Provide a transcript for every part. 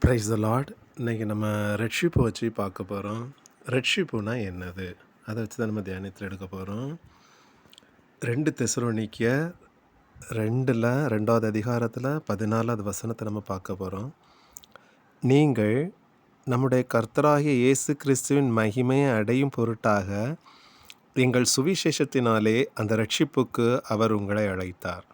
Praise the Lord. இன்றைக்கி நம்ம ரெட்ஷிப்பை வச்சு பார்க்க போகிறோம். ரெட்ஷிப்புனா என்னது, அதை வச்சு தான் நம்ம தியானத்தில் எடுக்க போகிறோம். 2 தெசலோனிக்கேயர் 2வது அதிகாரத்தில் 14வது வசனத்தை நம்ம பார்க்க போகிறோம். நீங்கள் நம்முடைய கர்த்தராகிய இயேசு கிறிஸ்துவின் மகிமையை அடையும் பொருட்டாக எங்கள் சுவிசேஷத்தினாலே அந்த ரட்சிப்புக்கு அவர் உங்களை அழைத்தார்.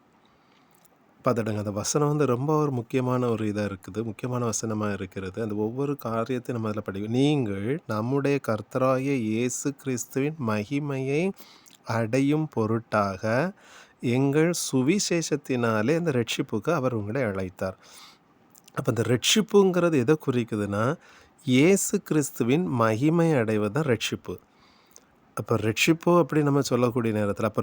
பார்த்துடுங்க, அந்த வசனம் ரொம்ப ஒரு முக்கியமான ஒரு இதாக இருக்குது, முக்கியமான வசனமாக இருக்கிறது. அந்த ஒவ்வொரு காரியத்தையும் நம்ம அதில் படிக்கும். நீங்கள் நம்முடைய கர்த்தராகிய இயேசு கிறிஸ்துவின் மகிமையை அடையும் பொருட்டாக எங்கள் சுவிசேஷத்தினாலே அந்த ரட்சிப்புக்கு அவர் உங்களை அழைத்தார். அப்போ அந்த ரட்சிப்புங்கிறது எதை குறிக்குதுன்னா, இயேசு கிறிஸ்துவின் மகிமை அடைவது தான் ரட்சிப்பு. அப்போ ரட்சிப்பு அப்படி நம்ம சொல்லக்கூடிய நேரத்தில், அப்போ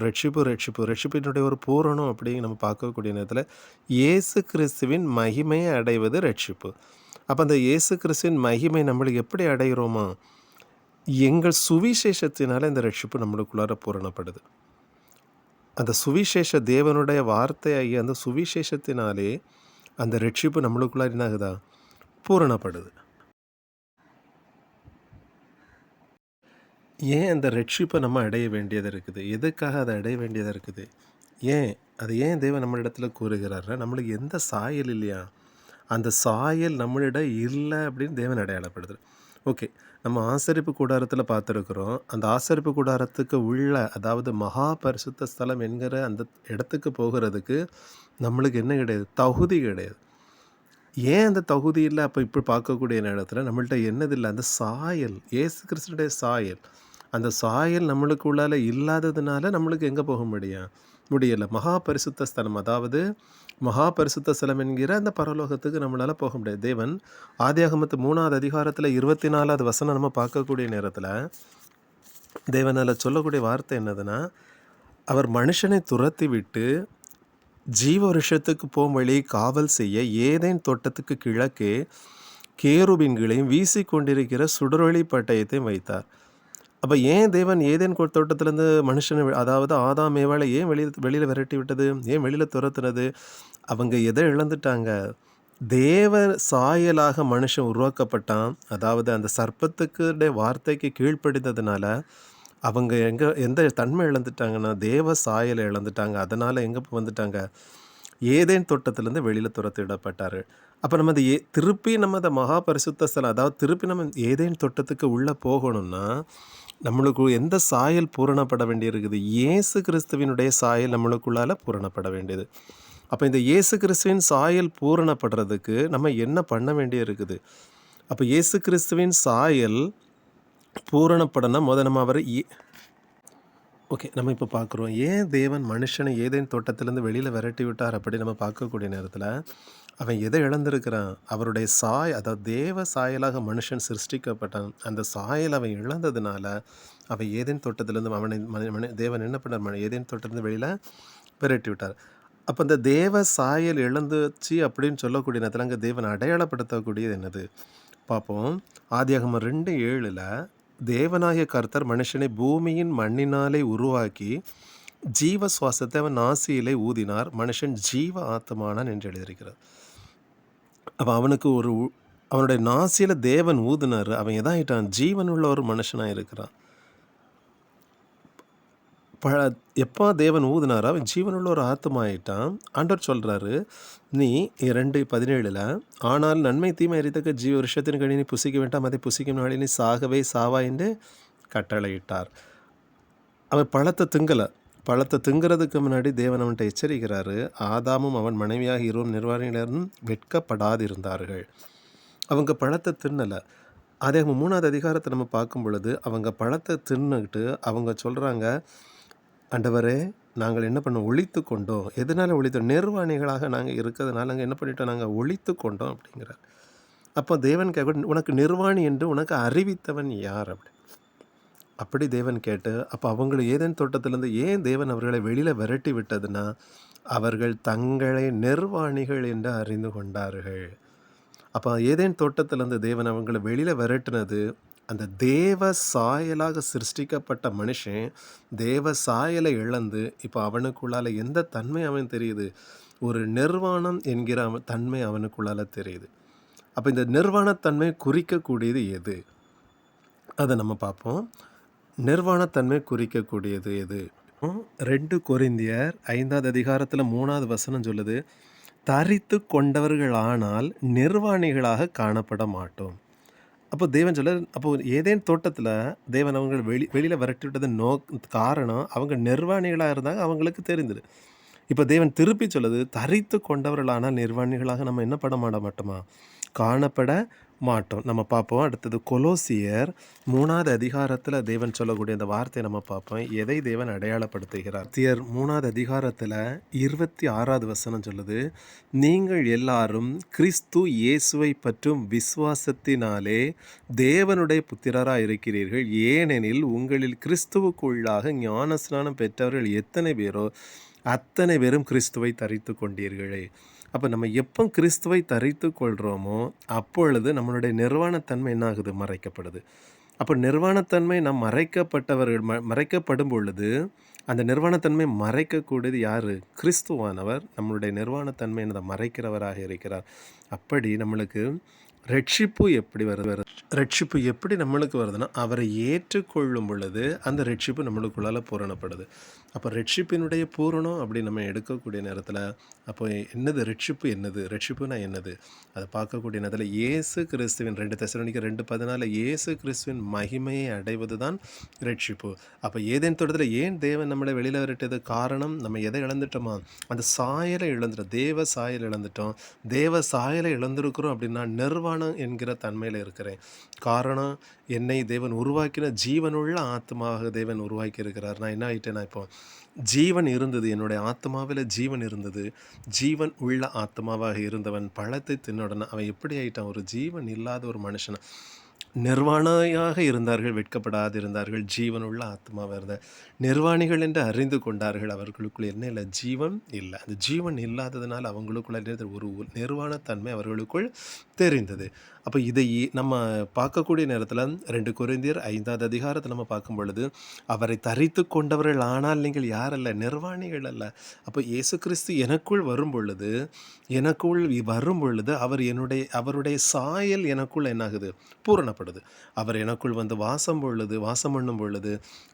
ரட்சிப்பினுடைய ஒரு பூரணம் அப்படி நம்ம பார்க்கக்கூடிய நேரத்தில் இயேசு கிறிஸ்துவின் மகிமையை அடைவது ரட்சிப்பு. அப்போ அந்த இயேசு கிறிஸ்துவின் மகிமை நம்மளுக்கு எப்படி அடைகிறோமா, எங்கள் சுவிசேஷத்தினால இந்த ரட்சிப்பு நம்மளுக்குள்ளார பூரணப்படுது. அந்த சுவிசேஷ தேவனுடைய வார்த்தையாகி அந்த சுவிசேஷத்தினாலே அந்த ரட்சிப்பு நம்மளுக்குள்ளார என்ன ஆகுதா, பூரணப்படுது. ஏன் அந்த ரட்சிப்பை நம்ம அடைய வேண்டியது இருக்குது, எதுக்காக அதை அடைய வேண்டியதாக இருக்குது, ஏன் தேவன் நம்மளிடத்துல கூறுகிறாருன்னா, நம்மளுக்கு எந்த சாயல் இல்லையா, அந்த சாயல் நம்மளிடம் இல்லை அப்படின்னு தேவன் அடையாளப்படுது. ஓகே, நம்ம ஆசரிப்பு கூடாரத்தில் பார்த்துருக்குறோம். அந்த ஆசரிப்பு கூடாரத்துக்கு உள்ள, அதாவது மகா பரிசுத்த ஸ்தலம் என்கிற அந்த இடத்துக்கு போகிறதுக்கு நம்மளுக்கு என்ன கிடையாது, தகுதி கிடையாது. ஏன் அந்த தகுதி இல்லை? அப்போ இப்படி பார்க்கக்கூடிய நேரத்தில் நம்மள்ட்ட என்னதில்லை, அந்த சாயல், இயேசு கிறிஸ்துடைய சாயல். அந்த சாயல் நம்மளுக்குள்ளால் இல்லாததுனால நம்மளுக்கு எங்கே போக முடியலை, மகா பரிசுத்த ஸ்தலம், அதாவது மகா பரிசுத்த ஸ்தலம் என்கிற அந்த பரலோகத்துக்கு நம்மளால் போக முடியாது. தேவன் ஆதியாகமத்து 3வது அதிகாரத்தில் 24வது வசனம் நம்ம பார்க்கக்கூடிய நேரத்தில் தேவன் அதில் சொல்லக்கூடிய வார்த்தை என்னதுன்னா, அவர் மனுஷனை துரத்தி விட்டு ஜீவ வருஷத்துக்கு போகும் வழி காவல் செய்ய ஏதேன் தோட்டத்துக்கு கிழக்கே கேருபீன்களையும் வீசிக்கொண்டிருக்கிற சுடரொளி பட்டயத்தையும் வைத்தார். அப்போ ஏன் தேவன் ஏதேன் தோட்டத்திலேருந்து மனுஷனை, அதாவது ஆதாம் ஏவாளை ஏன் வெளியில் விரட்டி விட்டது, ஏன் வெளியில் துரத்துனது? அவங்க எதை இழந்துட்டாங்க, தேவ சாயலாக மனுஷன் உருவாக்கப்பட்டான். அதாவது அந்த சர்ப்பத்துக்கு வார்த்தைக்கு கீழ்ப்படிந்ததுனால அவங்க எந்த தன்மை இழந்துட்டாங்கன்னா, தேவ சாயலை இழந்துட்டாங்க. அதனால் எங்கே வந்துட்டாங்க, ஏதேன் தோட்டத்திலேருந்து வெளியில் துரத்திடப்பட்டார். அப்போ நம்ம அதை திருப்பி நம்ம அந்த மகா பரிசுத்த ஸ்தலம், அதாவது திருப்பி நம்ம ஏதேன் தோட்டத்துக்கு உள்ளே போகணும்னா நம்மளுக்கு எந்த சாயல் பூரணப்பட வேண்டியிருக்குது, இயேசு கிறிஸ்துவினுடைய சாயல் நம்மளுக்குள்ளால் பூரணப்பட வேண்டியது. அப்போ இந்த இயேசு கிறிஸ்துவின் சாயல் பூரணப்படுறதுக்கு நம்ம என்ன பண்ண வேண்டியிருக்குது? அப்போ இயேசு கிறிஸ்துவின் சாயல் பூரணப்படணும் நம்ம அவர் ஓகே, நம்ம இப்போ பார்க்குறோம் ஏன் தேவன் மனுஷனை ஏதேன் தோட்டத்திலேருந்து வெளியில் விரட்டி விட்டார் அப்படி நம்ம பார்க்கக்கூடிய நேரத்தில் அவன் எதை இழந்திருக்கிறான், அவருடைய அதாவது தேவ சாயலாக மனுஷன் சிருஷ்டிக்கப்பட்டான். அந்த சாயல் அவன் இழந்ததுனால அவன் ஏதேன் தோட்டத்திலேருந்து தேவன் என்ன பண்ணார், ஏதேன் தோட்டத்திலேருந்து வெளியில் விரட்டி விட்டார். அப்போ இந்த தேவ சாயல் இழந்துச்சு அப்படின்னு சொல்லக்கூடிய நேரத்தில் அங்கே தேவன் அடையாளப்படுத்தக்கூடியது என்னது பார்ப்போம். ஆதியாகமம் 2:7 தேவனாகிய கர்த்தர் மனுஷனை பூமியின் மண்ணினாலே உருவாக்கி ஜீவ சுவாசத்தை அவன் நாசியிலே ஊதினார், மனுஷன் ஜீவ ஆத்மானான் என்று எழுதியிருக்கிறார். அப்போ அவனுக்கு அவனுடைய நாசியில் தேவன் ஊதினார், அவன் எதாயிட்டான், ஜீவனுள்ள ஒரு மனுஷனாக இருக்கிறான். எப்போ தேவன் ஊதினாரோ அவன் ஜீவனுள்ள ஒரு ஆத்மா ஆயிட்டான். ஆண்டவர் சொல்கிறாரு, நீ 2:17 ஆனால் நன்மை தீமை அறித்தக்க ஜீவ வருஷத்தின் கனி நீ புசிக்க வேண்டாம், அதை புசிக்கும் நாளை நீ சாகவே சாவா என்று கட்டளையிட்டார். அவன் பழத்தை திங்கிறதுக்கு முன்னாடி தேவன் அவன்கிட்ட எச்சரிக்கிறாரு, ஆதாமும் அவன் மனைவியாக இருவரும் நிர்வாணிகளும் வெட்கப்படாதிருந்தார்கள். அவங்க பழத்தை தின்னலை. அதே 3வது அதிகாரத்தை நம்ம பார்க்கும் பொழுது அவங்க பழத்தை தின்னுக்கிட்டு அவங்க சொல்கிறாங்க, ஆண்டவரே நாங்கள் என்ன பண்ணோம், ஒழித்து கொண்டோம். எதனால் ஒழித்தோம், நிர்வாணிகளாக நாங்கள் இருக்கிறதுனால நாங்கள் என்ன பண்ணிட்டோம், நாங்கள் ஒழித்து கொண்டோம் அப்படிங்கிறார். அப்போ தேவன் கேட்க, உனக்கு நிர்வாணி என்று உனக்கு அறிவித்தவன் யார் அப்படி தேவன் கேட்டு, அப்போ அவங்களை ஏதேன் தோட்டத்திலேருந்து ஏன் தேவன் அவர்களை வெளியில் விரட்டி விட்டதுன்னா, அவர்கள் தங்களை நிர்வாணிகள் என்று அறிந்து கொண்டார்கள். அப்போ ஏதேன் தோட்டத்திலேருந்து தேவன் அவங்களை வெளியில் விரட்டினது, அந்த தேவ சாயலாக சிருஷ்டிக்கப்பட்ட மனுஷன் தேவ சாயலை இழந்து இப்போ அவனுக்குள்ளால் எந்த தன்மை அவன் தெரியுது, ஒரு நிர்வாணம் என்கிற தன்மை அவனுக்குள்ளால் தெரியுது. அப்போ இந்த நிர்வாணத்தன்மை குறிக்கக்கூடியது எது? அதை நம்ம பார்ப்போம். நிர்வாணத்தன்மை குறிக்கக்கூடியது எது? 2 கொரிந்தியர் 5வது அதிகாரத்தில் 3வது வசனம் சொல்லுது, தரித்து கொண்டவர்களானால் நிர்வாணிகளாக காணப்பட மாட்டோம். அப்போ தேவன் சொல்ல, அப்போ ஏதேன் தோட்டத்தில் தேவன் அவங்க வெளியில் விரட்டி விட்டது காரணம் அவங்க நிர்வாணிகளாக இருந்தாங்க, அவங்களுக்கு தெரிந்தது. இப்போ தேவன் திருப்பி சொல்லுது, தரித்து கொண்டவர்களானால் நிர்வாணிகளாக நம்ம என்ன பண்ண மாட்டோமா? காணப்பட மாட்டோம். நம்ம பார்ப்போம். அடுத்தது கொலோசியர் 3வது அதிகாரத்தில் தேவன் சொல்லக்கூடிய அந்த வார்த்தையை நம்ம பார்ப்போம். எதை தேவன் அடையாளப்படுத்துகிறார்? 3வது அதிகாரத்தில் 26வது வசனம் சொல்லுது, நீங்கள் எல்லாரும் கிறிஸ்து இயேசுவை பற்றும் விசுவாசத்தினாலே தேவனுடைய புத்திரராக இருக்கிறீர்கள். ஏனெனில் உங்களில் கிறிஸ்துவுக்குள்ளாக ஞானஸ்நானம் பெற்றவர்கள் எத்தனை பேரோ அத்தனை பேரும் கிறிஸ்துவை தரித்து கொண்டீர்களே. அப்போ நம்ம எப்போ கிறிஸ்துவை தரித்து கொள்கிறோமோ அப்பொழுது நம்மளுடைய நிர்வாணத்தன்மை என்ன ஆகுது? மறைக்கப்படுது. அப்போ நிர்வாணத்தன்மை நாம் மறைக்கப்பட்டவர்கள் மறைக்கப்படும் பொழுது அந்த நிர்வாணத்தன்மை மறைக்கக்கூடியது யார்? கிறிஸ்துவானவர் நம்மளுடைய நிர்வாணத்தன்மை என்னதை மறைக்கிறவராக இருக்கிறார். அப்படி நம்மளுக்கு ரட்சிப்பு எப்படி வருது? ரட்சிப்பு எப்படி நம்மளுக்கு வருதுன்னா, அவரை ஏற்றுக்கொள்ளும் பொழுது அந்த ரட்சிப்பு நம்மளுக்குள்ளால் பூரணப்படுது. அப்போ ரட்சிப்பினுடைய பூரணம் அப்படி நம்ம எடுக்கக்கூடிய நேரத்தில் அப்போ என்னது ரட்சிப்பு? என்னது ரட்சிப்புனா என்னது? அதை பார்க்கக்கூடிய நேரத்தில் இயேசு கிறிஸ்துவின் 2 தெசலோனிக்கர் 2:14 இயேசு கிறிஸ்துவின் மகிமையை அடைவது தான் ரட்சிப்பு. அப்போ ஏதேன் தோட்டத்தில் ஏன் தேவன் நம்மளை வெளியில் விரட்டியது? காரணம் நம்ம எதை இழந்துட்டோமா? அந்த சாயலை இழந்துட்டோம். தேவ சாயலை இழந்துட்டோம். தேவ சாயலை இழந்திருக்கிறோம் அப்படின்னா நிர்வாணம் என்கிற தன்மையில் இருக்கிறேன். காரணம், என்னை தேவன் உருவாக்கின ஜீவனுள்ள ஆத்மாவாக தேவன் உருவாக்கி இருக்கிறார். நான் என்ன ஆகிட்டேன்னா, இப்போ ஜீவன் இருந்தது, என்னுடைய ஆத்மாவில் ஜீவன் இருந்தது. ஜீவன் உள்ள ஆத்மாவாக இருந்தவன் பழத்தை தின்னுடனே அவன் எப்படி ஆகிட்டான்? ஒரு ஜீவன் இல்லாத ஒரு மனுஷன். நிர்வாணியாக இருந்தார்கள், வெட்கப்படாது இருந்தார்கள், ஜீவன் உள்ள ஆத்மாவாக இருந்த நிர்வாணிகள் என்று அறிந்து கொண்டார்கள். அவர்களுக்குள்ள என்ன இல்லை? ஜீவன் இல்லை. அந்த ஜீவன் இல்லாததுனால அவங்களுக்குள்ள ஒரு நிர்வாணத்தன்மை அவர்களுக்குள் தெரிந்தது. அப்போ இதை நம்ம பார்க்கக்கூடிய நேரத்தில் 2 கொரிந்தியர் 5வது அதிகாரத்தை நம்ம பார்க்கும் பொழுது, அவரை தரித்து கொண்டவர்கள் ஆனால் நீங்கள் யார் அல்ல? நிர்வாணிகள் அல்ல. அப்போ இயேசு கிறிஸ்து எனக்குள் வரும் பொழுது அவருடைய சாயல் எனக்குள் என்னாகுது? பூரணப்படுது. அவர் எனக்குள் வந்து வாசம் பண்ணும் பொழுது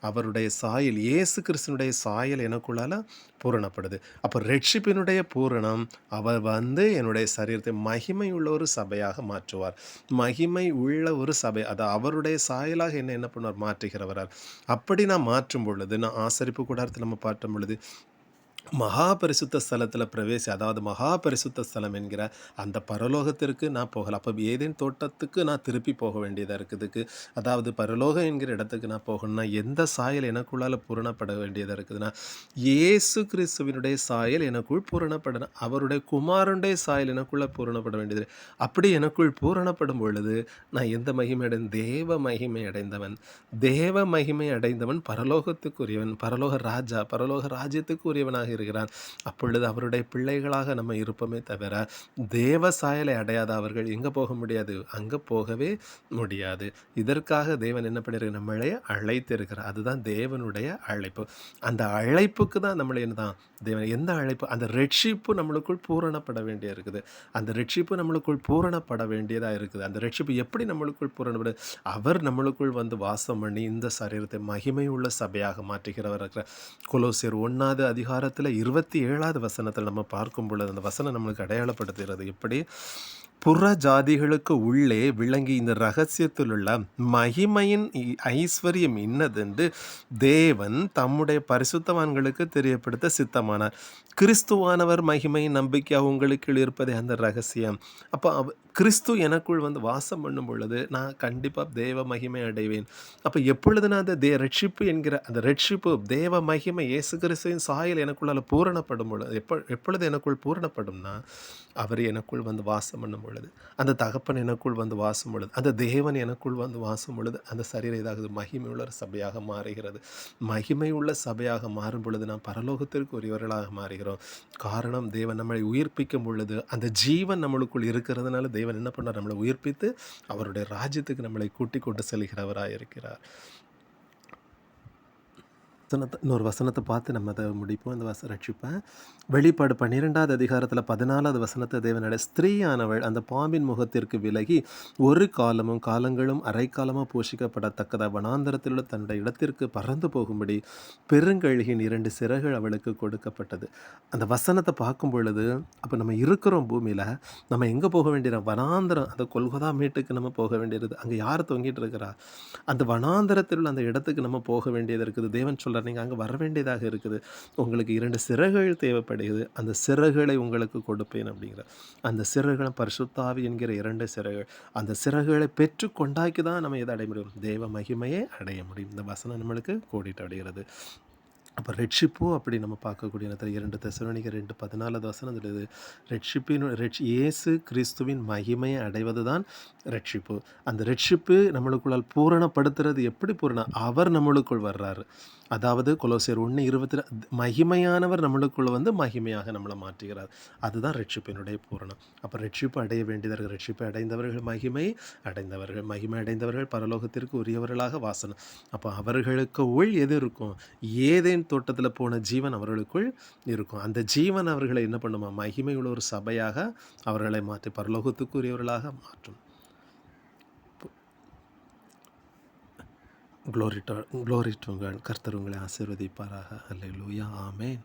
அவருடைய சாயல், இயேசு கிறிஸ்துனுடைய சாயல் எனக்குள்ளால பூரணப்படுது. அப்போ ரட்சிப்பினுடைய பூரணம், அவர் வந்து என்னுடைய சரீரத்தை மகிமை உள்ள ஒரு சபையாக மாற்றுவார். மகிமை உள்ள ஒரு சபை, அது அவருடைய சாயலாக என்ன பண்ணுவார்? மாற்றுகிறவரார். அப்படி நான் மாற்றும் பொழுது, நான் ஆசரிப்பு கூடாரத்தில் நம்ம பார்க்கும் பொழுது மகா பரிசுத்த ஸ்தலத்தில் அதாவது மகா பரிசுத்த ஸ்தலம் என்கிற அந்த பரலோகத்திற்கு நான் போகலாம். அப்போ ஏதேன் தோட்டத்துக்கு நான் திருப்பி போக வேண்டியதாக இருக்குதுக்கு, அதாவது பரலோகம் என்கிற இடத்துக்கு நான் போகணும்னா எந்த சாயல் எனக்குள்ளால் பூரணப்பட வேண்டியதாக இருக்குதுன்னா, இயேசு கிறிஸ்துவினுடைய சாயல் எனக்குள் பூரணப்படணும். அவருடைய குமாரனுடைய சாயல் எனக்குள்ளே பூரணப்பட வேண்டியது. அப்படி எனக்குள் பூரணப்படும் பொழுது நான் எந்த மகிமை தேவ மகிமை அடைந்தவன். தேவ மகிமை அடைந்தவன் பரலோகத்துக்குரியவன், பரலோக ராஜா, பரலோக ராஜ்யத்துக்கு உரியவனாக இருக்கிறான். அப்பொழுது அவருடைய பிள்ளைகளாக நம்ம இருப்போமே தவிர தேவ சாயலை அடையாத அவர்கள் எங்கே போக முடியாது? அங்கே போகவே முடியாது. இதற்காக தேவன் என்ன பண்ணியிருக்க? நம்மளே அழைத்திருக்கிறார். அதுதான் தேவனுடைய அழைப்பு. அந்த அழைப்புக்கு தான் நம்மளை என்னதான் தேவன் எந்த அழைப்பு? அந்த ரட்சிப்பு நம்மளுக்குள் பூரணப்பட வேண்டிய இருக்குது. அந்த ரட்சிப்பு நம்மளுக்குள் பூரணப்பட வேண்டியதாக இருக்குது. அந்த ரட்சிப்பு எப்படி நம்மளுக்குள் பூரணப்படு? அவர் நம்மளுக்குள் வந்து வாசம் பண்ணி இந்த சரீரத்தை மகிமை உள்ள சபையாக மாற்றுகிறவர் இருக்கிற கொலோசியர் 1வது அதிகாரத்தில் 27வது வசனத்தில் நம்ம பார்க்கும் பொழுது அந்த வசனம் நம்மளுக்கு அடையாளப்படுத்துகிறது. எப்படி? புற ஜாதிகளுக்கு உள்ளே விளங்கி இந்த ரகசியத்தில் உள்ள மகிமையின் ஐஸ்வர்யம் இன்னதென்று தேவன் தம்முடைய பரிசுத்தவான்களுக்கு தெரியப்படுத்த சித்தமானார். கிறிஸ்துவானவர் மகிமையின் நம்பிக்கை உங்களுக்கு இருப்பதே அந்த ரகசியம். அப்போ கிறிஸ்து எனக்குள் வந்து வாசம் பண்ணும் பொழுது நான் கண்டிப்பாக தேவ மகிமை அடைவேன். அப்போ எப்பொழுது நான் அந்த ரட்சிப்பு என்கிற அந்த ரட்சிப்பு தேவ மகிமை இயேசு கிறிஸ்துவின் சாயல் எனக்குள்ளால் பூரணப்படும் பொழுது எப்பொழுது எனக்குள் பூரணப்படும்னா, அவர் எனக்குள் வந்து வாசம் பண்ணும் பொழுது, அந்த தகப்பன் எனக்குள் வந்து வாசம் பொழுது, அந்த தேவன் எனக்குள் வந்து வாசம் பொழுது அந்த சரீரம் இதாகுது மகிமை உள்ள சபையாக மாறுகிறது. மகிமை உள்ள சபையாக மாறும் பொழுது நாம் பரலோகத்திற்கு உரியவர்களாக மாறுகிறோம். காரணம், தேவன் நம்மளை உயிர்ப்பிக்கும் பொழுது அந்த ஜீவன் நம்மளுக்குள் இருக்கிறதுனால தேவன் என்ன பண்ணார்? நம்மளை உயிர்ப்பித்து அவருடைய ராஜ்யத்துக்கு நம்மளை கூட்டி கொண்டு செல்கிறவராக இருக்கிறார். இன்னொரு வசனத்தை பார்த்து நம்ம அதை முடிப்போம். இந்த ரட்சிப்பை. வெளிப்பாடு 12வது அதிகாரத்தில் 14வது வசனத்தை தேவனோட ஸ்திரீயானவள் அந்த பாம்பின் முகத்திற்கு விலகி ஒரு காலமும் காலங்களும் அரைக்காலமாக போஷிக்கப்படத்தக்கதாக வனாந்தரத்தில் உள்ள தன்னுடைய இடத்திற்கு பறந்து போகும்படி பெருங்கழுகின் 2 சிறகுகள் அவளுக்கு கொடுக்கப்பட்டது. அந்த வசனத்தை பார்க்கும் பொழுது அப்போ நம்ம இருக்கிறோம் பூமியில், நம்ம எங்கே போக வேண்டிய வனாந்தரம், அந்த கொல்கொதா மீட்டுக்கு நம்ம போக வேண்டியது. அங்கே யார் தொங்கிட்டு இருக்கிறா? அந்த வனாந்தரத்தில் உள்ள அந்த இடத்துக்கு நம்ம போக வேண்டியது இருக்குது. தேவன் சொல்கிறார், நீங்கள் அங்கே வர வேண்டியதாக இருக்குது. உங்களுக்கு 2 சிறகுகள் தேவைப்படுகிறது. அந்த சிறகுகளை உங்களுக்கு கொடுப்பேன் அப்படிங்கிறார். அந்த சிறகுகளை பரிசுத்தாவி என்கிற 2 சிறகுகள். அந்த சிறகுகளை பெற்று கொண்டாக்கி தான் நம்ம எதை அடைய முடியும்? தேவ மகிமையை அடைய முடியும். இந்த வசனம் நம்மளுக்கு கோடிட்டு அடைகிறது. அப்போ ரட்சிப்பு அப்படி நம்ம பார்க்கக்கூடிய நேரத்தில் 2 தெசலோனிக்கர் 2:14 வசனம் சொல்லுது, இயேசு கிறிஸ்துவின் மகிமையை அடைவது தான் ரட்சிப்பு. அந்த ரட்சிப்பு நம்மளுக்குள்ளால் பூரணப்படுத்துறது எப்படி பூரணம்? அவர் நம்மளுக்குள் வர்றாரு. அதாவது கொலோசியர் 1:20 மகிமையானவர் நம்மளுக்குள்ள வந்து மகிமையாக நம்மளை மாற்றுகிறார். அதுதான் ரட்சிப்பினுடைய பூரணம். அப்போ ரட்சிப்பு அடைய வேண்டியதற்கு ரட்சிப்பை அடைந்தவர்கள் மகிமை அடைந்தவர்கள், மகிமை அடைந்தவர்கள் பரலோகத்திற்கு உரியவர்களாக வாசனம். அப்போ அவர்களுக்கு உள் எது இருக்கும்? ஏதேன் தோட்டத்தில் போன ஜீவன் அவர்களுக்குள் இருக்கும். அந்த ஜீவன் அவர்களை என்ன பண்ணுமா? மகிமை உள்ள ஒரு சபையாக அவர்களை மாற்றி பரலோகத்துக்கு உரியவர்களாக மாற்றும். Glory to God. கர்த்தர் உங்களை ஆசீர்வதிப்பாராக. அல்லேலூயா. ஆமென்.